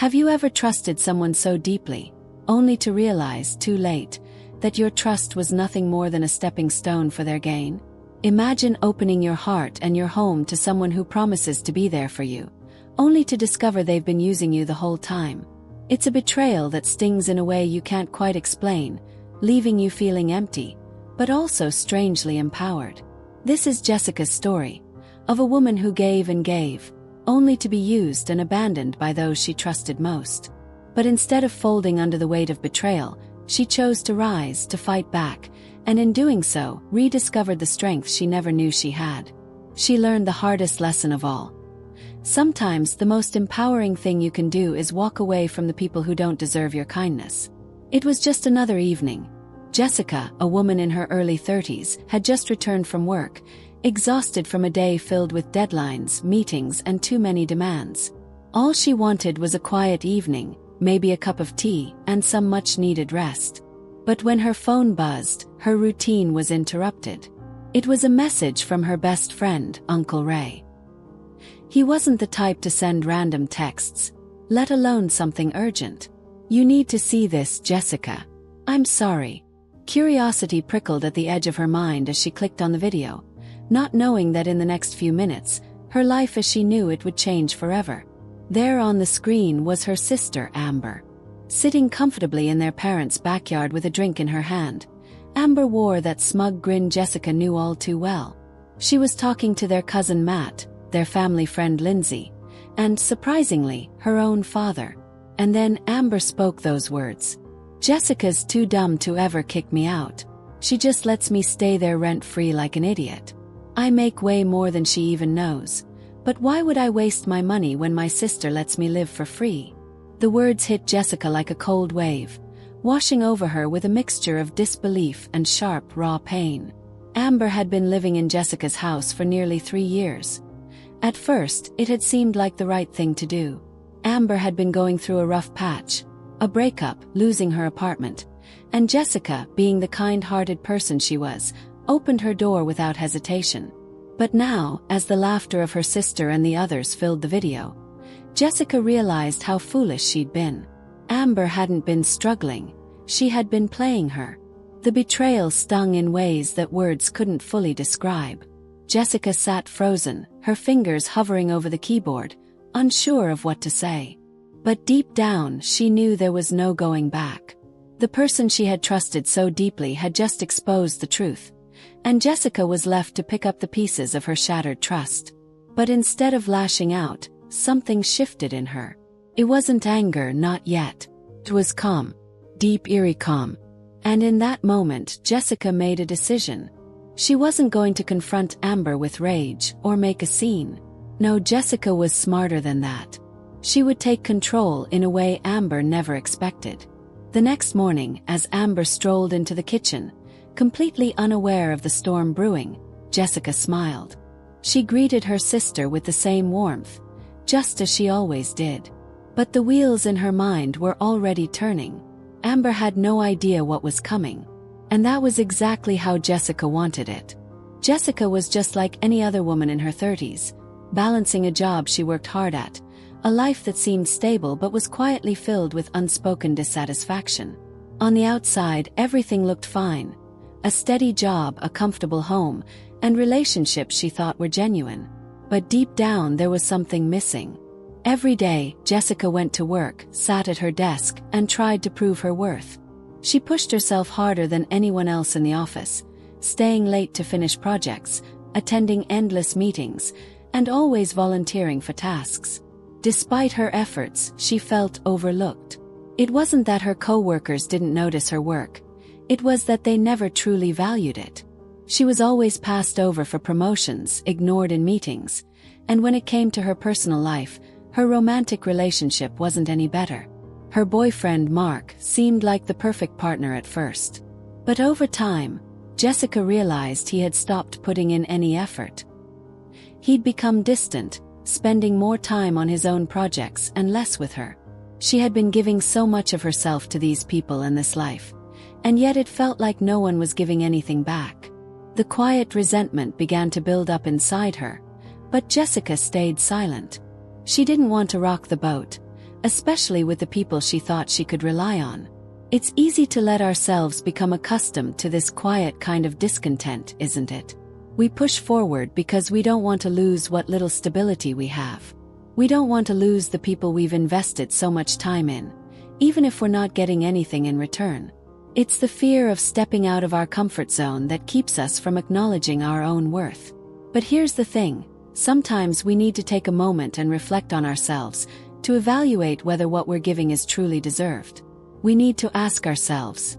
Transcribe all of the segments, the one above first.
Have you ever trusted someone so deeply, only to realize, too late, that your trust was nothing more than a stepping stone for their gain? Imagine opening your heart and your home to someone who promises to be there for you, only to discover they've been using you the whole time. It's a betrayal that stings in a way you can't quite explain, leaving you feeling empty, but also strangely empowered. This is Jessica's story, of a woman who gave and gave, only to be used and abandoned by those she trusted most. But instead of folding under the weight of betrayal, she chose to rise, to fight back, and in doing so, rediscovered the strength she never knew she had. She learned the hardest lesson of all. Sometimes the most empowering thing you can do is walk away from the people who don't deserve your kindness. It was just another evening. Jessica, a woman in her early 30s, had just returned from work, exhausted from a day filled with deadlines, meetings, and too many demands. All she wanted was a quiet evening, maybe a cup of tea, and some much-needed rest. But when her phone buzzed, her routine was interrupted. It was a message from her best friend, Uncle Ray. He wasn't the type to send random texts, let alone something urgent. "You need to see this, Jessica. I'm sorry." Curiosity prickled at the edge of her mind as she clicked on the video, not knowing that in the next few minutes, her life as she knew it would change forever. There on the screen was her sister, Amber. Sitting comfortably in their parents' backyard with a drink in her hand, Amber wore that smug grin Jessica knew all too well. She was talking to their cousin Matt, their family friend Lindsay, and, surprisingly, her own father. And then Amber spoke those words. "Jessica's too dumb to ever kick me out. She just lets me stay there rent-free like an idiot. I make way more than she even knows. But why would I waste my money when my sister lets me live for free?" The words hit Jessica like a cold wave, washing over her with a mixture of disbelief and sharp, raw pain. Amber had been living in Jessica's house for nearly 3 years. At first, it had seemed like the right thing to do. Amber had been going through a rough patch, a breakup, losing her apartment, and Jessica, being the kind-hearted person she was, opened her door without hesitation. But now, as the laughter of her sister and the others filled the video, Jessica realized how foolish she'd been. Amber hadn't been struggling, she had been playing her. The betrayal stung in ways that words couldn't fully describe. Jessica sat frozen, her fingers hovering over the keyboard, unsure of what to say. But deep down, she knew there was no going back. The person she had trusted so deeply had just exposed the truth, and Jessica was left to pick up the pieces of her shattered trust. But instead of lashing out, something shifted in her. It wasn't anger, not yet. It was calm. Deep, eerie calm. And in that moment, Jessica made a decision. She wasn't going to confront Amber with rage or make a scene. No, Jessica was smarter than that. She would take control in a way Amber never expected. The next morning, as Amber strolled into the kitchen, completely unaware of the storm brewing, Jessica smiled. She greeted her sister with the same warmth, just as she always did. But the wheels in her mind were already turning. Amber had no idea what was coming. And that was exactly how Jessica wanted it. Jessica was just like any other woman in her 30s, balancing a job she worked hard at, a life that seemed stable but was quietly filled with unspoken dissatisfaction. On the outside, everything looked fine. A steady job, a comfortable home, and relationships she thought were genuine. But deep down there was something missing. Every day, Jessica went to work, sat at her desk, and tried to prove her worth. She pushed herself harder than anyone else in the office, staying late to finish projects, attending endless meetings, and always volunteering for tasks. Despite her efforts, she felt overlooked. It wasn't that her co-workers didn't notice her work. It was that they never truly valued it. She was always passed over for promotions, ignored in meetings, and when it came to her personal life, her romantic relationship wasn't any better. Her boyfriend, Mark, seemed like the perfect partner at first. But over time, Jessica realized he had stopped putting in any effort. He'd become distant, spending more time on his own projects and less with her. She had been giving so much of herself to these people and this life, and yet it felt like no one was giving anything back. The quiet resentment began to build up inside her, but Jessica stayed silent. She didn't want to rock the boat, especially with the people she thought she could rely on. It's easy to let ourselves become accustomed to this quiet kind of discontent, isn't it? We push forward because we don't want to lose what little stability we have. We don't want to lose the people we've invested so much time in, even if we're not getting anything in return. It's the fear of stepping out of our comfort zone that keeps us from acknowledging our own worth. But here's the thing, sometimes we need to take a moment and reflect on ourselves to evaluate whether what we're giving is truly deserved. We need to ask ourselves,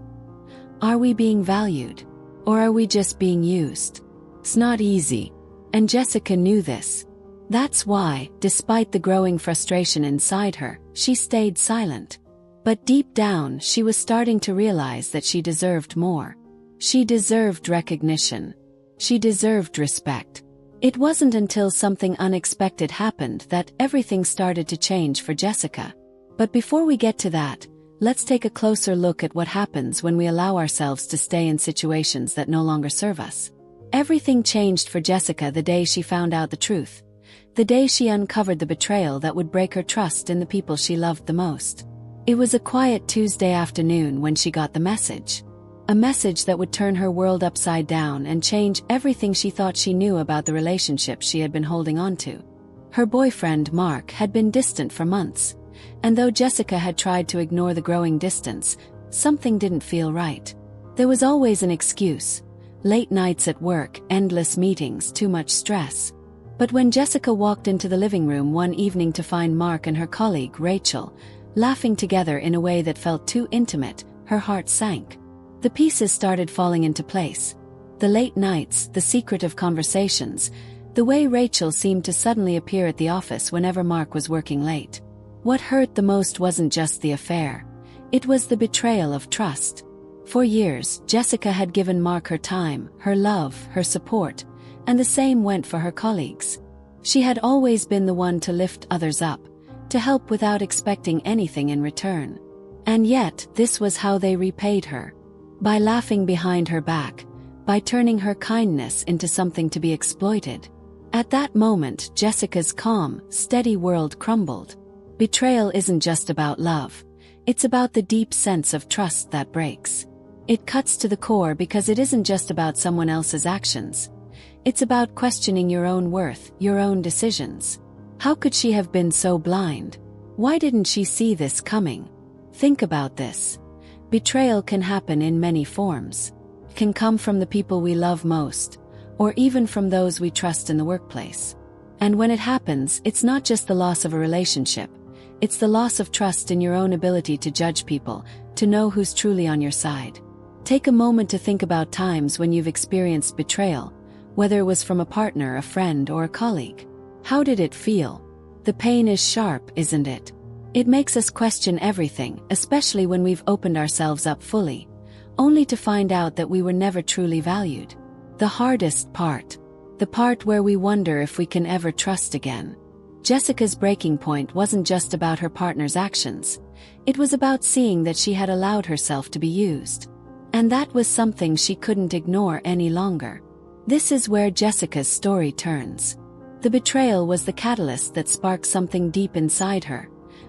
are we being valued? Or are we just being used? It's not easy, and Jessica knew this. That's why, despite the growing frustration inside her, she stayed silent. But deep down, she was starting to realize that she deserved more. She deserved recognition. She deserved respect. It wasn't until something unexpected happened that everything started to change for Jessica. But before we get to that, let's take a closer look at what happens when we allow ourselves to stay in situations that no longer serve us. Everything changed for Jessica the day she found out the truth. The day she uncovered the betrayal that would break her trust in the people she loved the most. It was a quiet Tuesday afternoon when she got the message. A message that would turn her world upside down and change everything she thought she knew about the relationship she had been holding on to. Her boyfriend, Mark, had been distant for months, and though Jessica had tried to ignore the growing distance, something didn't feel right. There was always an excuse. Late nights at work, endless meetings, too much stress. But when Jessica walked into the living room one evening to find Mark and her colleague, Rachel, laughing together in a way that felt too intimate, her heart sank. The pieces started falling into place. The late nights, the secretive conversations, the way Rachel seemed to suddenly appear at the office whenever Mark was working late. What hurt the most wasn't just the affair. It was the betrayal of trust. For years, Jessica had given Mark her time, her love, her support, and the same went for her colleagues. She had always been the one to lift others up, to help without expecting anything in return. And yet, this was how they repaid her. By laughing behind her back, by turning her kindness into something to be exploited. At that moment, Jessica's calm, steady world crumbled. Betrayal isn't just about love. It's about the deep sense of trust that breaks. It cuts to the core because it isn't just about someone else's actions. It's about questioning your own worth, your own decisions. How could she have been so blind? Why didn't she see this coming? Think about this. Betrayal can happen in many forms. It can come from the people we love most, or even from those we trust in the workplace. And when it happens, it's not just the loss of a relationship. It's the loss of trust in your own ability to judge people, to know who's truly on your side. Take a moment to think about times when you've experienced betrayal, whether it was from a partner, a friend, or a colleague. How did it feel? The pain is sharp, isn't it? It makes us question everything, especially when we've opened ourselves up fully, only to find out that we were never truly valued. The hardest part. The part where we wonder if we can ever trust again. Jessica's breaking point wasn't just about her partner's actions. It was about seeing that she had allowed herself to be used. And that was something she couldn't ignore any longer. This is where Jessica's story turns. The betrayal was the catalyst that sparked something deep inside her,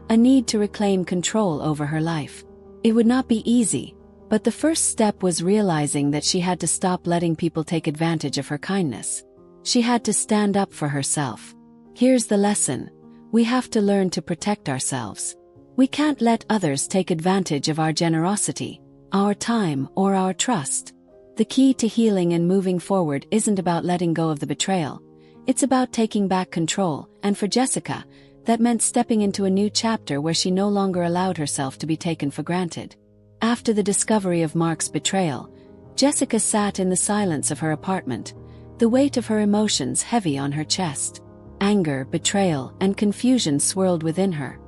a need to reclaim control over her life. It would not be easy, but the first step was realizing that she had to stop letting people take advantage of her kindness. She had to stand up for herself. Here's the lesson. We have to learn to protect ourselves. We can't let others take advantage of our generosity, our time, or our trust. The key to healing and moving forward isn't about letting go of the betrayal. It's about taking back control, and for Jessica, that meant stepping into a new chapter where she no longer allowed herself to be taken for granted. After the discovery of Mark's betrayal, Jessica sat in the silence of her apartment, the weight of her emotions heavy on her chest. Anger, betrayal, and confusion swirled within her,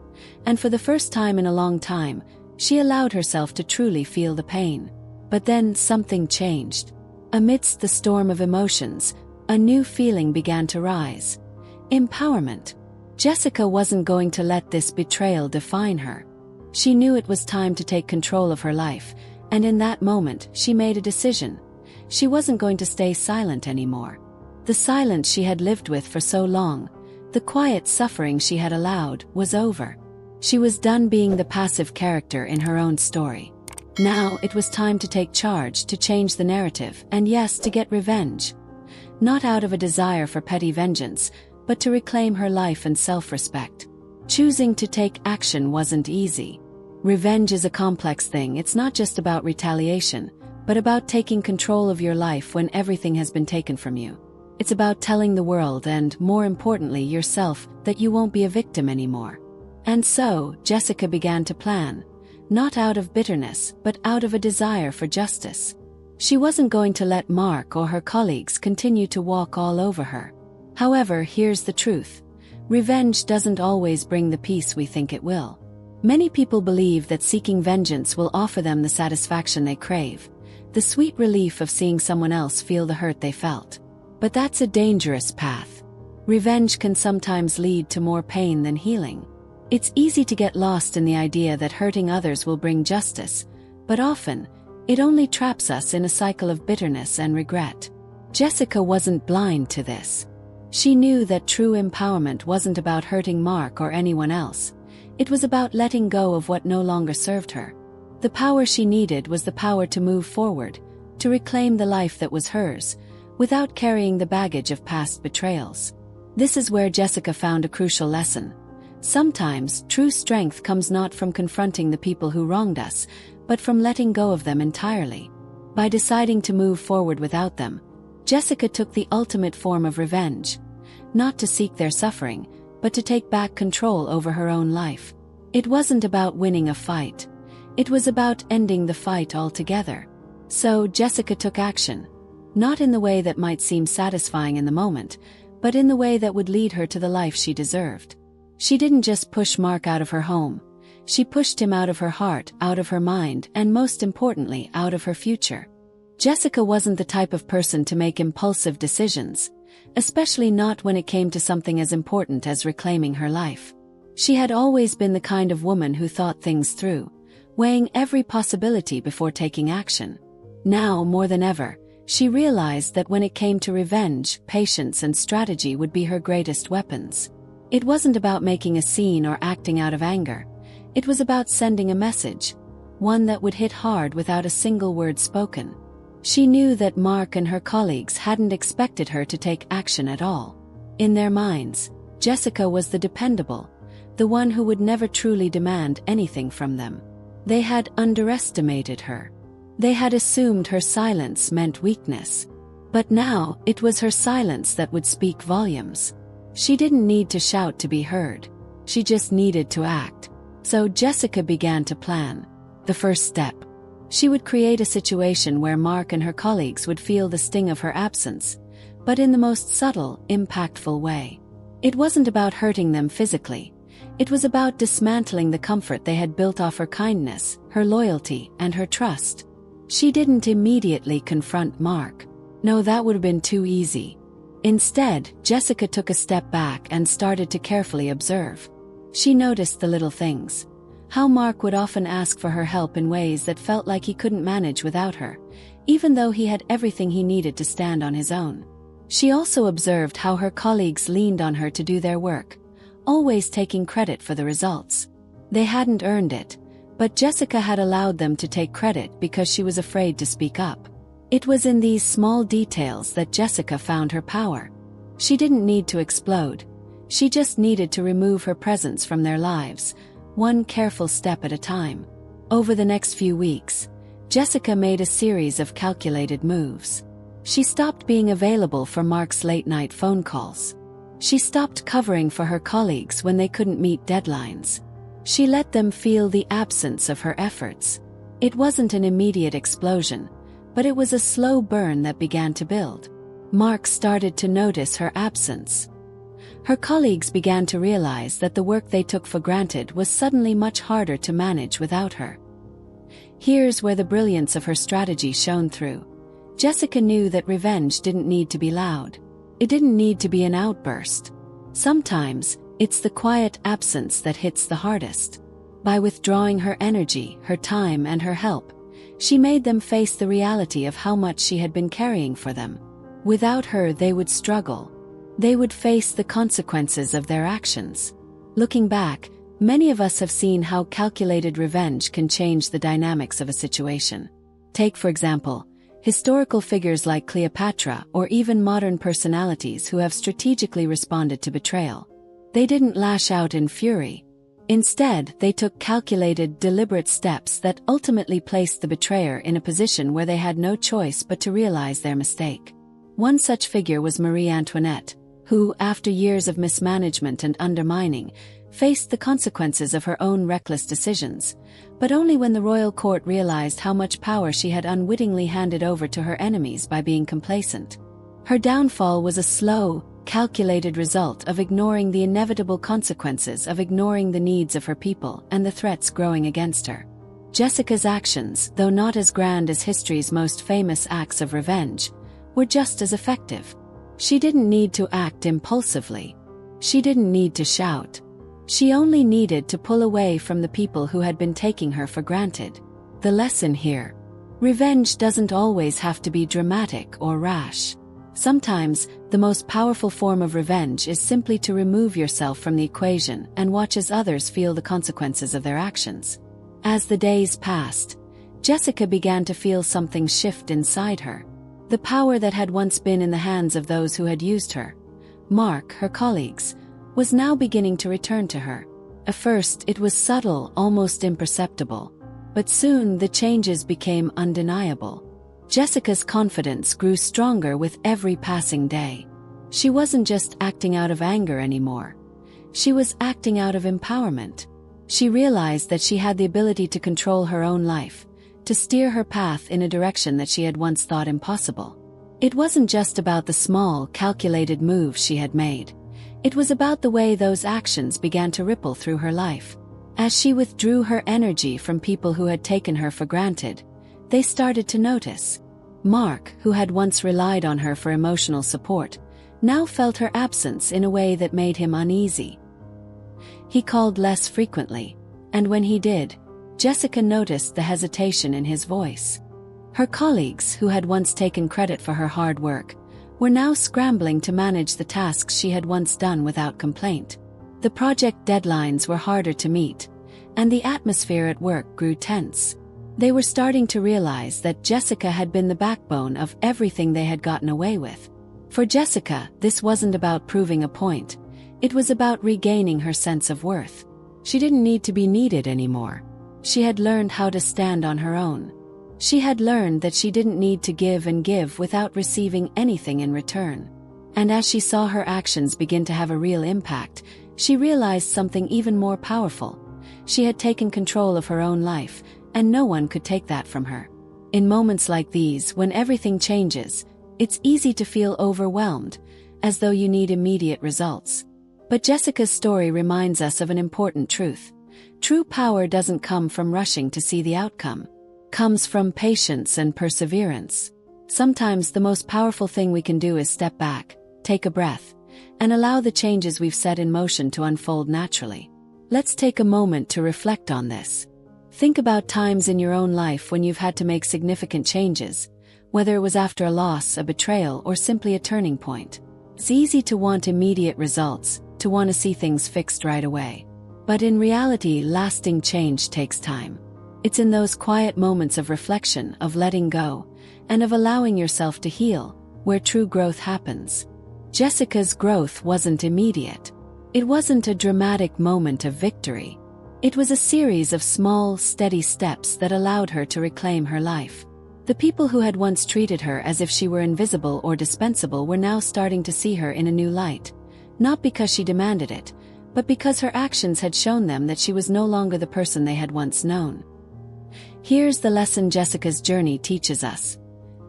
and for the first time in a long time, she allowed herself to truly feel the pain. But then something changed. Amidst the storm of emotions, a new feeling began to rise. Empowerment. Jessica wasn't going to let this betrayal define her. She knew it was time to take control of her life, and in that moment, she made a decision. She wasn't going to stay silent anymore. The silence she had lived with for so long, the quiet suffering she had allowed, was over. She was done being the passive character in her own story. Now it was time to take charge, to change the narrative, and yes, to get revenge. Not out of a desire for petty vengeance, but to reclaim her life and self-respect. Choosing to take action wasn't easy. Revenge is a complex thing. It's not just about retaliation, but about taking control of your life when everything has been taken from you. It's about telling the world and, more importantly, yourself, that you won't be a victim anymore. And so, Jessica began to plan, not out of bitterness, but out of a desire for justice. She wasn't going to let Mark or her colleagues continue to walk all over her. However, here's the truth. Revenge doesn't always bring the peace we think it will. Many people believe that seeking vengeance will offer them the satisfaction they crave, the sweet relief of seeing someone else feel the hurt they felt. But that's a dangerous path. Revenge can sometimes lead to more pain than healing. It's easy to get lost in the idea that hurting others will bring justice, but often, it only traps us in a cycle of bitterness and regret. Jessica wasn't blind to this. She knew that true empowerment wasn't about hurting Mark or anyone else. It was about letting go of what no longer served her. The power she needed was the power to move forward, to reclaim the life that was hers, without carrying the baggage of past betrayals. This is where Jessica found a crucial lesson. Sometimes, true strength comes not from confronting the people who wronged us, but from letting go of them entirely. By deciding to move forward without them, Jessica took the ultimate form of revenge, not to seek their suffering, but to take back control over her own life. It wasn't about winning a fight. It was about ending the fight altogether. So Jessica took action, not in the way that might seem satisfying in the moment, but in the way that would lead her to the life she deserved. She didn't just push Mark out of her home. She pushed him out of her heart, out of her mind, and most importantly, out of her future. Jessica wasn't the type of person to make impulsive decisions, especially not when it came to something as important as reclaiming her life. She had always been the kind of woman who thought things through, weighing every possibility before taking action. Now, more than ever, she realized that when it came to revenge, patience and strategy would be her greatest weapons. It wasn't about making a scene or acting out of anger. It was about sending a message, one that would hit hard without a single word spoken. She knew that Mark and her colleagues hadn't expected her to take action at all. In their minds, Jessica was the dependable, the one who would never truly demand anything from them. They had underestimated her. They had assumed her silence meant weakness. But now, it was her silence that would speak volumes. She didn't need to shout to be heard. She just needed to act. So Jessica began to plan. The first step. She would create a situation where Mark and her colleagues would feel the sting of her absence, but in the most subtle, impactful way. It wasn't about hurting them physically. It was about dismantling the comfort they had built off her kindness, her loyalty, and her trust. She didn't immediately confront Mark. No, that would have been too easy. Instead, Jessica took a step back and started to carefully observe. She noticed the little things. How Mark would often ask for her help in ways that felt like he couldn't manage without her, even though he had everything he needed to stand on his own. She also observed how her colleagues leaned on her to do their work, always taking credit for the results. They hadn't earned it, but Jessica had allowed them to take credit because she was afraid to speak up. It was in these small details that Jessica found her power. She didn't need to explode. She just needed to remove her presence from their lives, one careful step at a time. Over the next few weeks, Jessica made a series of calculated moves. She stopped being available for Mark's late-night phone calls. She stopped covering for her colleagues when they couldn't meet deadlines. She let them feel the absence of her efforts. It wasn't an immediate explosion, but it was a slow burn that began to build. Mark started to notice her absence. Her colleagues began to realize that the work they took for granted was suddenly much harder to manage without her. Here's where the brilliance of her strategy shone through. Jessica knew that revenge didn't need to be loud. It didn't need to be an outburst. Sometimes, it's the quiet absence that hits the hardest. By withdrawing her energy, her time, and her help, she made them face the reality of how much she had been carrying for them. Without her, they would struggle. They would face the consequences of their actions. Looking back, Many of us have seen how calculated revenge can change the dynamics of a situation. Take, for example, historical figures like Cleopatra or even modern personalities who have strategically responded to betrayal. They didn't lash out in fury. Instead, they took calculated, deliberate steps that ultimately placed the betrayer in a position where they had no choice but to realize their mistake. One such figure was Marie Antoinette, who, after years of mismanagement and undermining, faced the consequences of her own reckless decisions, but only when the royal court realized how much power she had unwittingly handed over to her enemies by being complacent. Her downfall was a slow, calculated result of ignoring the inevitable consequences of ignoring the needs of her people and the threats growing against her. Jessica's actions, though not as grand as history's most famous acts of revenge, were just as effective. She didn't need to act impulsively. She didn't need to shout. She only needed to pull away from the people who had been taking her for granted. The lesson here: revenge doesn't always have to be dramatic or rash. Sometimes, the most powerful form of revenge is simply to remove yourself from the equation and watch as others feel the consequences of their actions. As the days passed, Jessica began to feel something shift inside her. The power that had once been in the hands of those who had used her, Mark, her colleagues, was now beginning to return to her. At first, it was subtle, almost imperceptible, but soon the changes became undeniable. Jessica's confidence grew stronger with every passing day. She wasn't just acting out of anger anymore. She was acting out of empowerment. She realized that she had the ability to control her own life, to steer her path in a direction that she had once thought impossible. It wasn't just about the small, calculated moves she had made. It was about the way those actions began to ripple through her life. As she withdrew her energy from people who had taken her for granted, they started to notice. Mark, who had once relied on her for emotional support, now felt her absence in a way that made him uneasy. He called less frequently, and when he did, Jessica noticed the hesitation in his voice. Her colleagues, who had once taken credit for her hard work, were now scrambling to manage the tasks she had once done without complaint. The project deadlines were harder to meet, and the atmosphere at work grew tense. They were starting to realize that Jessica had been the backbone of everything they had gotten away with. For Jessica, this wasn't about proving a point. It was about regaining her sense of worth. She didn't need to be needed anymore. She had learned how to stand on her own. She had learned that she didn't need to give and give without receiving anything in return. And as she saw her actions begin to have a real impact, she realized something even more powerful. She had taken control of her own life, and no one could take that from her. In moments like these, when everything changes, it's easy to feel overwhelmed, as though you need immediate results. But Jessica's story reminds us of an important truth. True power doesn't come from rushing to see the outcome. It comes from patience and perseverance. Sometimes the most powerful thing we can do is step back, take a breath, and allow the changes we've set in motion to unfold naturally. Let's take a moment to reflect on this. Think about times in your own life when you've had to make significant changes, whether it was after a loss, a betrayal, or simply a turning point. It's easy to want immediate results, to want to see things fixed right away. But in reality, lasting change takes time. It's in those quiet moments of reflection, of letting go, and of allowing yourself to heal, where true growth happens. Jessica's growth wasn't immediate. It wasn't a dramatic moment of victory. It was a series of small, steady steps that allowed her to reclaim her life. The people who had once treated her as if she were invisible or dispensable were now starting to see her in a new light, not because she demanded it, but because her actions had shown them that she was no longer the person they had once known. Here's the lesson Jessica's journey teaches us.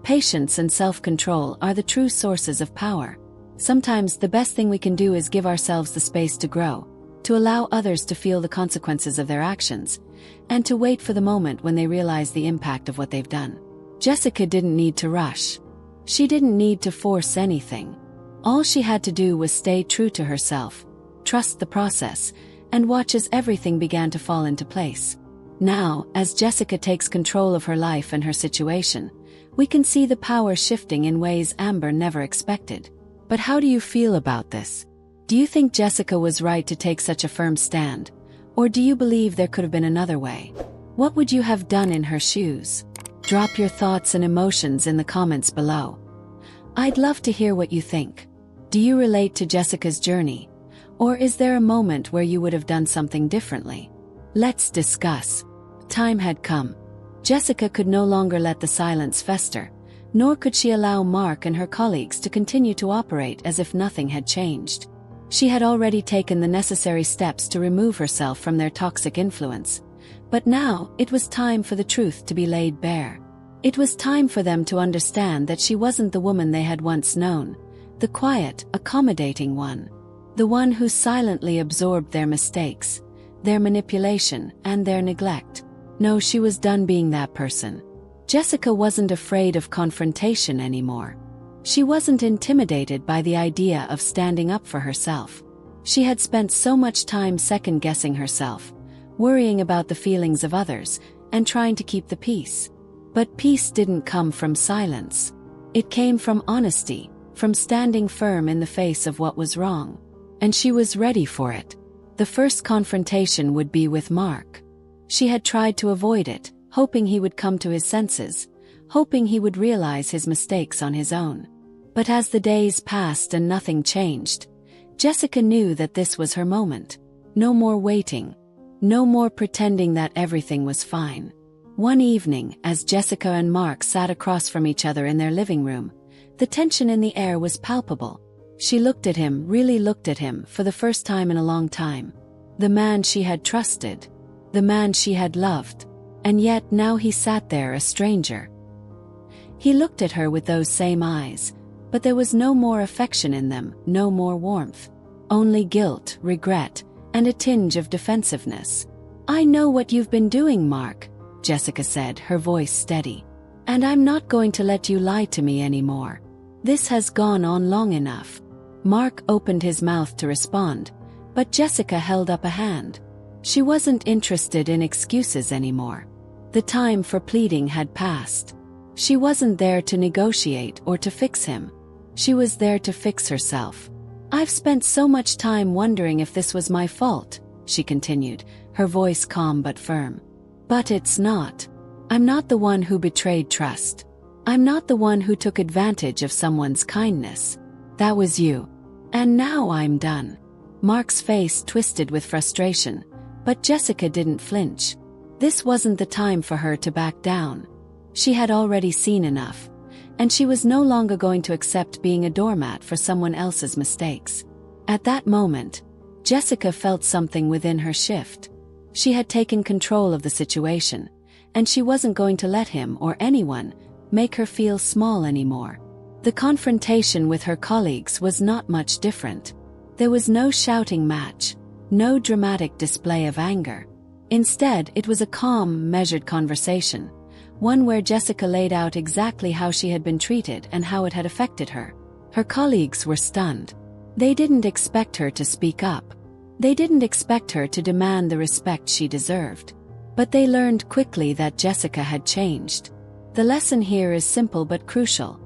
Patience and self-control are the true sources of power. Sometimes the best thing we can do is give ourselves the space to grow, to allow others to feel the consequences of their actions, and to wait for the moment when they realize the impact of what they've done. Jessica didn't need to rush. She didn't need to force anything. All she had to do was stay true to herself, trust the process, and watch as everything began to fall into place. Now, as Jessica takes control of her life and her situation, we can see the power shifting in ways Amber never expected. But how do you feel about this? Do you think Jessica was right to take such a firm stand? Or do you believe there could have been another way? What would you have done in her shoes? Drop your thoughts and emotions in the comments below. I'd love to hear what you think. Do you relate to Jessica's journey? Or is there a moment where you would have done something differently? Let's discuss. Time had come. Jessica could no longer let the silence fester, nor could she allow Mark and her colleagues to continue to operate as if nothing had changed. She had already taken the necessary steps to remove herself from their toxic influence. But now, it was time for the truth to be laid bare. It was time for them to understand that she wasn't the woman they had once known, the quiet, accommodating one. The one who silently absorbed their mistakes, their manipulation, and their neglect. No, she was done being that person. Jessica wasn't afraid of confrontation anymore. She wasn't intimidated by the idea of standing up for herself. She had spent so much time second-guessing herself, worrying about the feelings of others, and trying to keep the peace. But peace didn't come from silence. It came from honesty, from standing firm in the face of what was wrong. And she was ready for it. The first confrontation would be with Mark. She had tried to avoid it, hoping he would come to his senses, hoping he would realize his mistakes on his own. But as the days passed and nothing changed, Jessica knew that this was her moment. No more waiting. No more pretending that everything was fine. One evening, as Jessica and Mark sat across from each other in their living room, the tension in the air was palpable. She looked at him, really looked at him, for the first time in a long time. The man she had trusted. The man she had loved. And yet now he sat there a stranger. He looked at her with those same eyes, but there was no more affection in them, no more warmth. Only guilt, regret, and a tinge of defensiveness. "I know what you've been doing, Mark," Jessica said, her voice steady. "And I'm not going to let you lie to me anymore. This has gone on long enough." Mark opened his mouth to respond, but Jessica held up a hand. She wasn't interested in excuses anymore. The time for pleading had passed. She wasn't there to negotiate or to fix him. She was there to fix herself. "I've spent so much time wondering if this was my fault," she continued, her voice calm but firm. "But it's not. I'm not the one who betrayed trust. I'm not the one who took advantage of someone's kindness. That was you. And now I'm done." Mark's face twisted with frustration, but Jessica didn't flinch. This wasn't the time for her to back down. She had already seen enough, and she was no longer going to accept being a doormat for someone else's mistakes. At that moment, Jessica felt something within her shift. She had taken control of the situation, and she wasn't going to let him or anyone make her feel small anymore. The confrontation with her colleagues was not much different. There was no shouting match, no dramatic display of anger. Instead, it was a calm, measured conversation, one where Jessica laid out exactly how she had been treated and how it had affected her. Her colleagues were stunned. They didn't expect her to speak up. They didn't expect her to demand the respect she deserved. But they learned quickly that Jessica had changed. The lesson here is simple but crucial.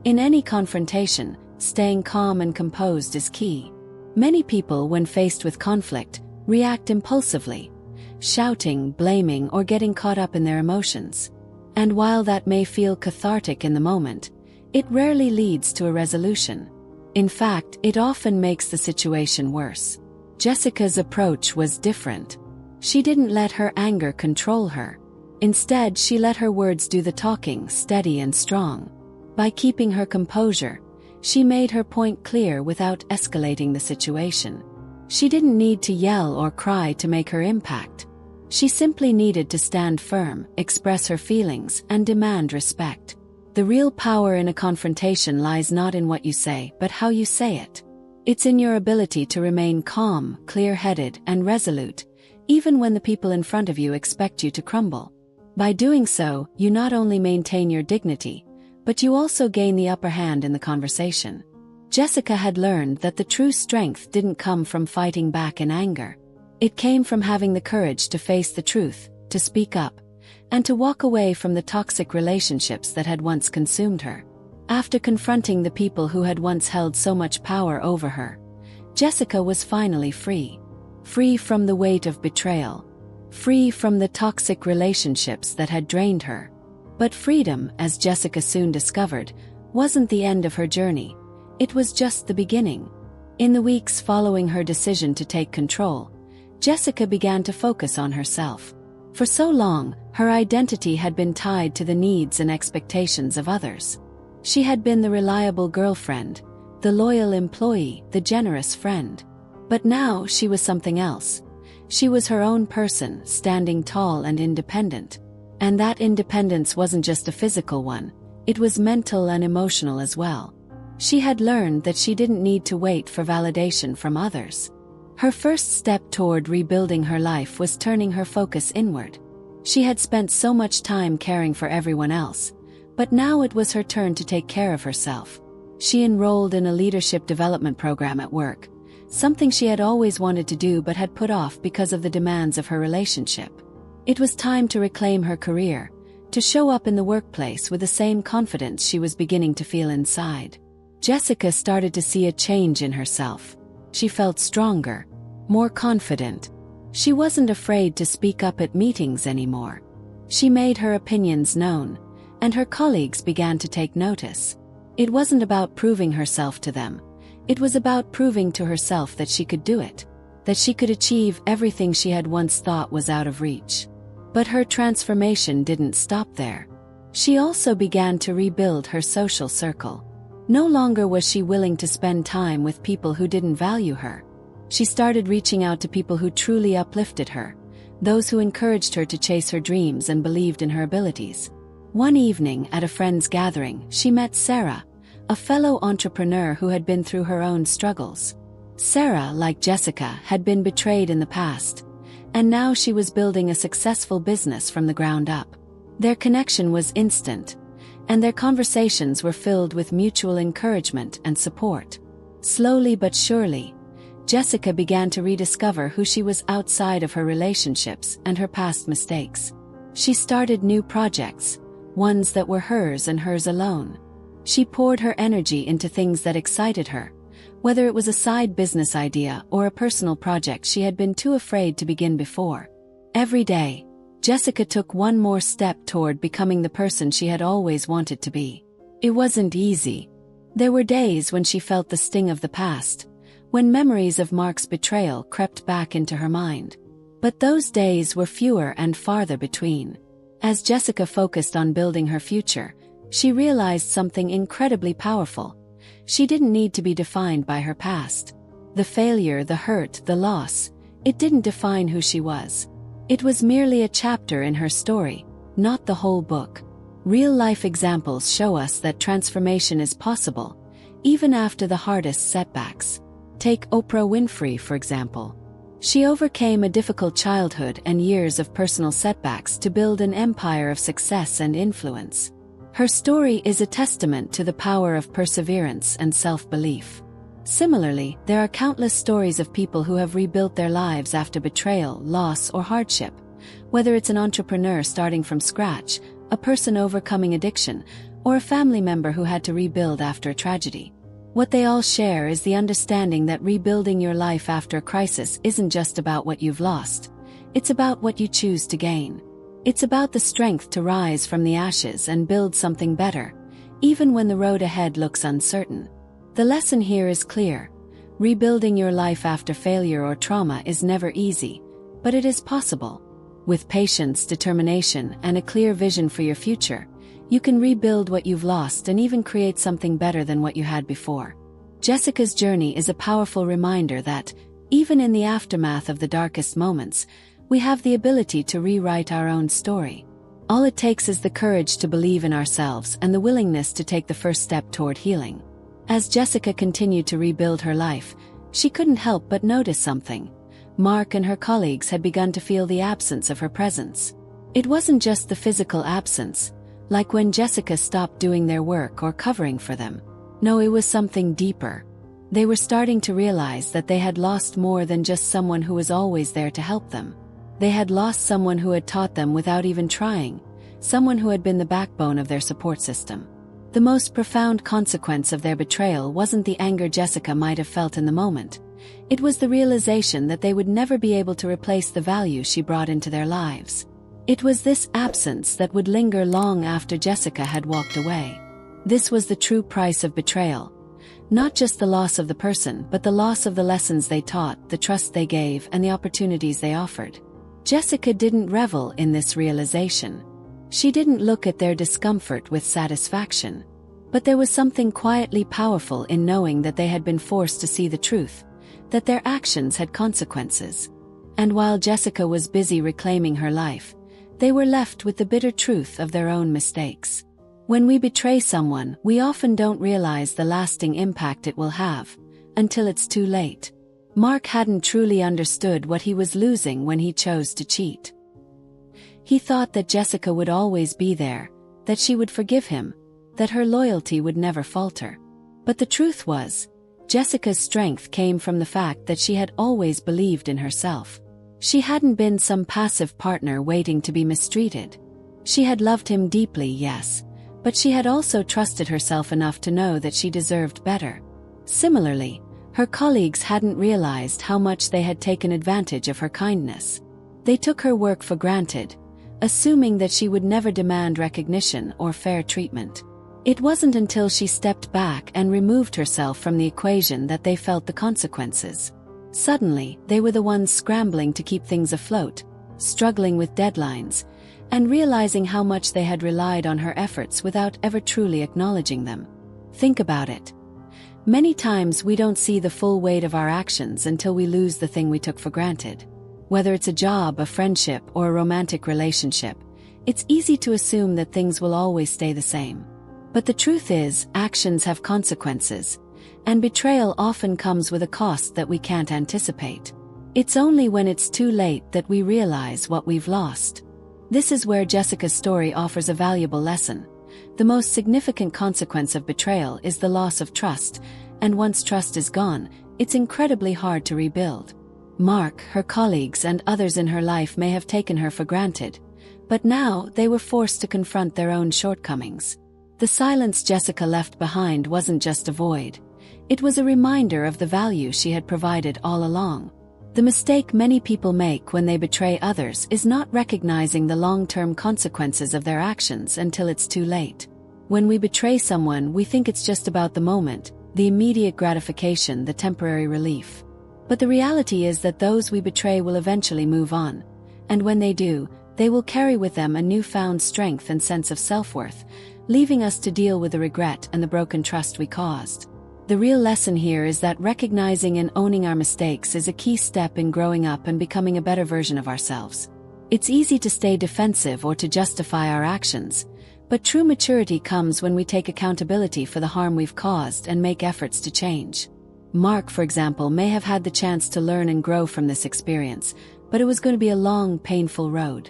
In any confrontation, staying calm and composed is key. Many people, when faced with conflict, react impulsively, shouting, blaming, or getting caught up in their emotions. And while that may feel cathartic in the moment, it rarely leads to a resolution. In fact, it often makes the situation worse. Jessica's approach was different. She didn't let her anger control her. Instead, she let her words do the talking, steady and strong. By keeping her composure, she made her point clear without escalating the situation. She didn't need to yell or cry to make her impact. She simply needed to stand firm, express her feelings, and demand respect. The real power in a confrontation lies not in what you say, but how you say it. It's in your ability to remain calm, clear-headed, and resolute, even when the people in front of you expect you to crumble. By doing so, you not only maintain your dignity, but you also gain the upper hand in the conversation. Jessica had learned that the true strength didn't come from fighting back in anger. It came from having the courage to face the truth, to speak up, and to walk away from the toxic relationships that had once consumed her. After confronting the people who had once held so much power over her, Jessica was finally free. free from the weight of betrayal, free from the toxic relationships that had drained her. But freedom, as Jessica soon discovered, wasn't the end of her journey. It was just the beginning. In the weeks following her decision to take control, Jessica began to focus on herself. For so long, her identity had been tied to the needs and expectations of others. She had been the reliable girlfriend, the loyal employee, the generous friend. But now she was something else. She was her own person, standing tall and independent. And that independence wasn't just a physical one, it was mental and emotional as well. She had learned that she didn't need to wait for validation from others. Her first step toward rebuilding her life was turning her focus inward. She had spent so much time caring for everyone else, but now it was her turn to take care of herself. She enrolled in a leadership development program at work, something she had always wanted to do but had put off because of the demands of her relationship. It was time to reclaim her career, to show up in the workplace with the same confidence she was beginning to feel inside. Jessica started to see a change in herself. She felt stronger, more confident. She wasn't afraid to speak up at meetings anymore. She made her opinions known, and her colleagues began to take notice. It wasn't about proving herself to them. It was about proving to herself that she could do it, that she could achieve everything she had once thought was out of reach. But her transformation didn't stop there. She also began to rebuild her social circle. No longer was she willing to spend time with people who didn't value her. She started reaching out to people who truly uplifted her, those who encouraged her to chase her dreams and believed in her abilities. One evening at a friend's gathering, she met Sarah, a fellow entrepreneur who had been through her own struggles. Sarah, like Jessica, had been betrayed in the past, and now she was building a successful business from the ground up. Their connection was instant, and their conversations were filled with mutual encouragement and support. Slowly but surely, Jessica began to rediscover who she was outside of her relationships and her past mistakes. She started new projects, ones that were hers and hers alone. She poured her energy into things that excited her, whether it was a side business idea or a personal project she had been too afraid to begin before. Every day, Jessica took one more step toward becoming the person she had always wanted to be. It wasn't easy. There were days when she felt the sting of the past, when memories of Mark's betrayal crept back into her mind. But those days were fewer and farther between. As Jessica focused on building her future, she realized something incredibly powerful. She didn't need to be defined by her past. The failure, the hurt, the loss, it didn't define who she was. It was merely a chapter in her story, not the whole book. Real-life examples show us that transformation is possible, even after the hardest setbacks. Take Oprah Winfrey, for example. She overcame a difficult childhood and years of personal setbacks to build an empire of success and influence. Her story is a testament to the power of perseverance and self-belief. Similarly, there are countless stories of people who have rebuilt their lives after betrayal, loss, or hardship. Whether it's an entrepreneur starting from scratch, a person overcoming addiction, or a family member who had to rebuild after a tragedy. What they all share is the understanding that rebuilding your life after a crisis isn't just about what you've lost. It's about what you choose to gain. It's about the strength to rise from the ashes and build something better, even when the road ahead looks uncertain. The lesson here is clear. Rebuilding your life after failure or trauma is never easy, but it is possible. With patience, determination, and a clear vision for your future, you can rebuild what you've lost and even create something better than what you had before. Jessica's journey is a powerful reminder that, even in the aftermath of the darkest moments, we have the ability to rewrite our own story. All it takes is the courage to believe in ourselves and the willingness to take the first step toward healing. As Jessica continued to rebuild her life, she couldn't help but notice something. Mark and her colleagues had begun to feel the absence of her presence. It wasn't just the physical absence, like when Jessica stopped doing their work or covering for them. No, it was something deeper. They were starting to realize that they had lost more than just someone who was always there to help them. They had lost someone who had taught them without even trying, someone who had been the backbone of their support system. The most profound consequence of their betrayal wasn't the anger Jessica might have felt in the moment. It was the realization that they would never be able to replace the value she brought into their lives. It was this absence that would linger long after Jessica had walked away. This was the true price of betrayal. Not just the loss of the person, but the loss of the lessons they taught, the trust they gave, and the opportunities they offered. Jessica didn't revel in this realization. She didn't look at their discomfort with satisfaction. But there was something quietly powerful in knowing that they had been forced to see the truth, that their actions had consequences. And while Jessica was busy reclaiming her life, they were left with the bitter truth of their own mistakes. When we betray someone, we often don't realize the lasting impact it will have, until it's too late. Mark hadn't truly understood what he was losing when he chose to cheat. He thought that Jessica would always be there, that she would forgive him, that her loyalty would never falter. But the truth was, Jessica's strength came from the fact that she had always believed in herself. She hadn't been some passive partner waiting to be mistreated. She had loved him deeply, yes, but she had also trusted herself enough to know that she deserved better. Similarly, her colleagues hadn't realized how much they had taken advantage of her kindness. They took her work for granted, assuming that she would never demand recognition or fair treatment. It wasn't until she stepped back and removed herself from the equation that they felt the consequences. Suddenly, they were the ones scrambling to keep things afloat, struggling with deadlines, and realizing how much they had relied on her efforts without ever truly acknowledging them. Think about it. Many times we don't see the full weight of our actions until we lose the thing we took for granted. Whether it's a job, a friendship, or a romantic relationship, it's easy to assume that things will always stay the same. But the truth is, actions have consequences, and betrayal often comes with a cost that we can't anticipate. It's only when it's too late that we realize what we've lost. This is where Jessica's story offers a valuable lesson. The most significant consequence of betrayal is the loss of trust, and once trust is gone, it's incredibly hard to rebuild. Mark, her colleagues, and others in her life may have taken her for granted, but now they were forced to confront their own shortcomings. The silence Jessica left behind wasn't just a void. It was a reminder of the value she had provided all along. The mistake many people make when they betray others is not recognizing the long-term consequences of their actions until it's too late. When we betray someone, we think it's just about the moment, the immediate gratification, the temporary relief. But the reality is that those we betray will eventually move on, and when they do, they will carry with them a newfound strength and sense of self-worth, leaving us to deal with the regret and the broken trust we caused. The real lesson here is that recognizing and owning our mistakes is a key step in growing up and becoming a better version of ourselves. It's easy to stay defensive or to justify our actions, but true maturity comes when we take accountability for the harm we've caused and make efforts to change. Mark, for example, may have had the chance to learn and grow from this experience, but it was going to be a long, painful road.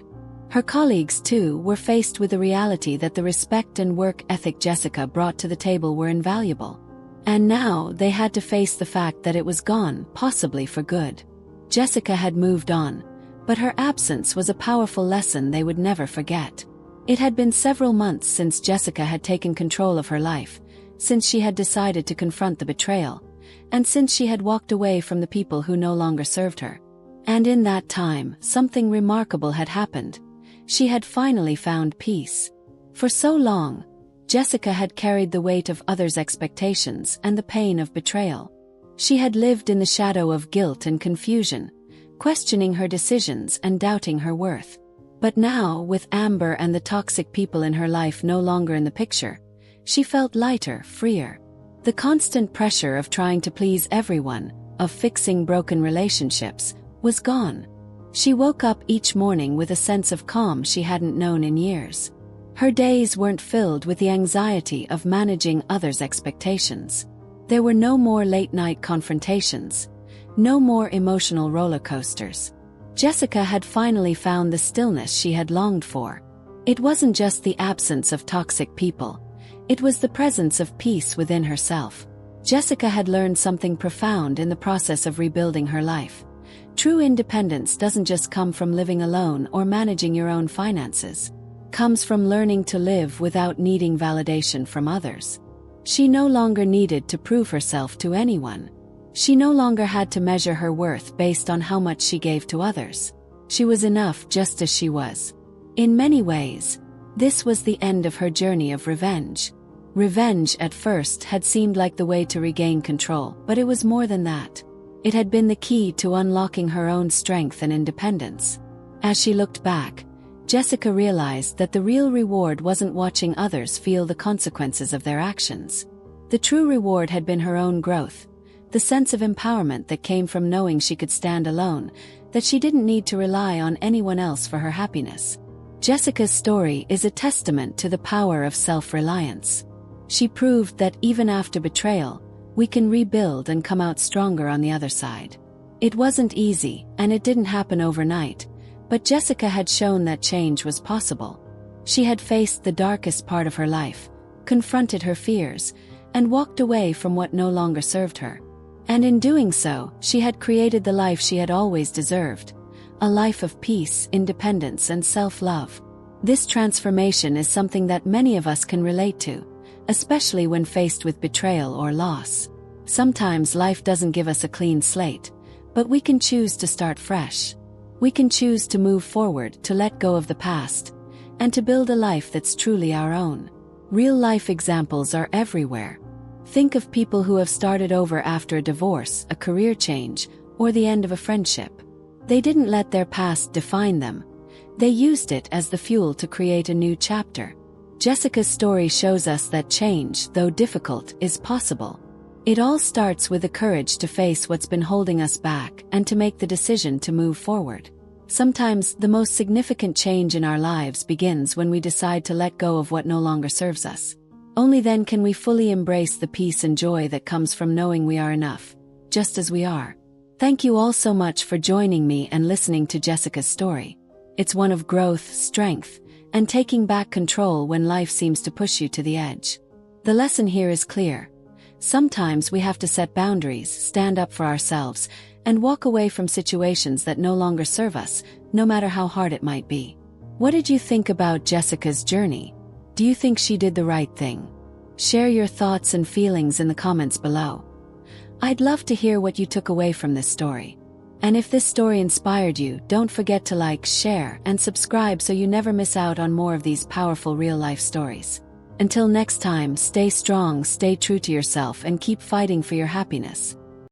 Her colleagues, too, were faced with the reality that the respect and work ethic Jessica brought to the table were invaluable. And now they had to face the fact that it was gone, possibly for good. Jessica had moved on, but her absence was a powerful lesson they would never forget. It had been several months since Jessica had taken control of her life, since she had decided to confront the betrayal, and since she had walked away from the people who no longer served her. And in that time, something remarkable had happened. She had finally found peace. For so long, Jessica had carried the weight of others' expectations and the pain of betrayal. She had lived in the shadow of guilt and confusion, questioning her decisions and doubting her worth. But now, with Amber and the toxic people in her life no longer in the picture, she felt lighter, freer. The constant pressure of trying to please everyone, of fixing broken relationships, was gone. She woke up each morning with a sense of calm she hadn't known in years. Her days weren't filled with the anxiety of managing others' expectations. There were no more late-night confrontations, no more emotional roller coasters. Jessica had finally found the stillness she had longed for. It wasn't just the absence of toxic people, it was the presence of peace within herself. Jessica had learned something profound in the process of rebuilding her life. True independence doesn't just come from living alone or managing your own finances. It comes from learning to live without needing validation from others. She no longer needed to prove herself to anyone. She no longer had to measure her worth based on how much she gave to others. She was enough just as she was. In many ways, this was the end of her journey of revenge. Revenge at first had seemed like the way to regain control, but it was more than that. It had been the key to unlocking her own strength and independence. As she looked back, Jessica realized that the real reward wasn't watching others feel the consequences of their actions. The true reward had been her own growth, the sense of empowerment that came from knowing she could stand alone, that she didn't need to rely on anyone else for her happiness. Jessica's story is a testament to the power of self-reliance. She proved that even after betrayal, we can rebuild and come out stronger on the other side. It wasn't easy, and it didn't happen overnight, but Jessica had shown that change was possible. She had faced the darkest part of her life, confronted her fears, and walked away from what no longer served her. And in doing so, she had created the life she had always deserved, a life of peace, independence, and self-love. This transformation is something that many of us can relate to, especially when faced with betrayal or loss. Sometimes life doesn't give us a clean slate, but we can choose to start fresh. We can choose to move forward, to let go of the past, and to build a life that's truly our own. Real-life examples are everywhere. Think of people who have started over after a divorce, a career change, or the end of a friendship. They didn't let their past define them. They used it as the fuel to create a new chapter. Jessica's story shows us that change, though difficult, is possible. It all starts with the courage to face what's been holding us back and to make the decision to move forward. Sometimes the most significant change in our lives begins when we decide to let go of what no longer serves us. Only then can we fully embrace the peace and joy that comes from knowing we are enough, just as we are. Thank you all so much for joining me and listening to Jessica's story. It's one of growth, strength, and taking back control when life seems to push you to the edge. The lesson here is clear. Sometimes we have to set boundaries, stand up for ourselves, and walk away from situations that no longer serve us, no matter how hard it might be. What did you think about Jessica's journey? Do you think she did the right thing? Share your thoughts and feelings in the comments below. I'd love to hear what you took away from this story. And if this story inspired you, don't forget to like, share, and subscribe so you never miss out on more of these powerful real-life stories. Until next time, stay strong, stay true to yourself, and keep fighting for your happiness.